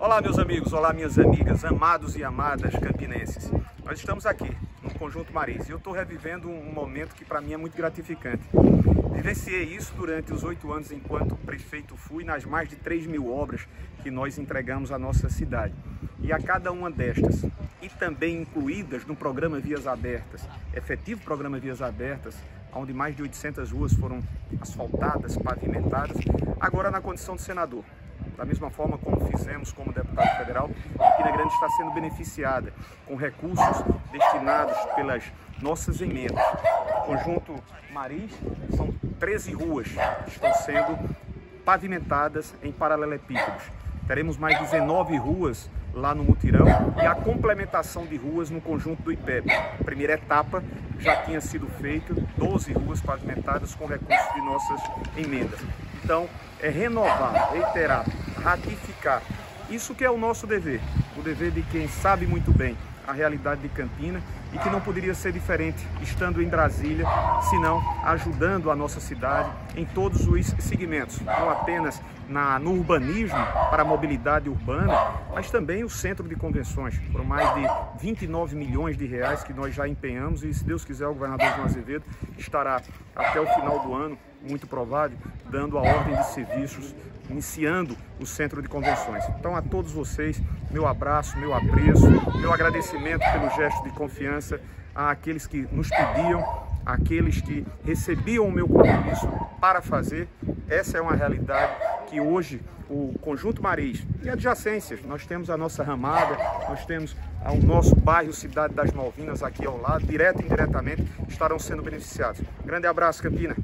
Olá meus amigos, olá minhas amigas, amados e amadas campinenses. Nós estamos aqui no Conjunto Maris e eu estou revivendo um momento que para mim é muito gratificante. Vivenciei isso durante os 8 anos enquanto prefeito fui nas mais de 3.000 obras que nós entregamos à nossa cidade. E a cada uma destas, e também incluídas no programa Vias Abertas, efetivo programa Vias Abertas, onde mais de 800 ruas foram asfaltadas, pavimentadas, agora na condição de senador. Da mesma forma como fizemos como deputado federal, Campina Grande está sendo beneficiada com recursos destinados pelas nossas emendas. O Conjunto Maris são 13 ruas que estão sendo pavimentadas em paralelepípedos. Teremos mais 19 ruas lá no Mutirão e a complementação de ruas no conjunto do IPEB. A primeira etapa já tinha sido feita, 12 ruas pavimentadas com recursos de nossas emendas. Então, é renovar, reiterar, ratificar. Isso que é o nosso dever, o dever de quem sabe muito bem a realidade de Campina e que não poderia ser diferente estando em Brasília, senão ajudando a nossa cidade em todos os segmentos, não apenas no urbanismo para a mobilidade urbana, mas também o centro de convenções. Foram mais de 29 milhões de reais que nós já empenhamos e, se Deus quiser, o governador João Azevedo estará até o final do ano, muito provável, dando a ordem de serviços, iniciando o centro de convenções. Então, a todos vocês, meu abraço, meu apreço, meu agradecimento pelo gesto de confiança àqueles que nos pediam, àqueles que recebiam o meu compromisso para fazer. Essa é uma realidade que hoje o Conjunto Maris e adjacências, nós temos a nossa ramada, nós temos o nosso bairro Cidade das Malvinas aqui ao lado, direto e indiretamente estarão sendo beneficiados. Grande abraço, Campina!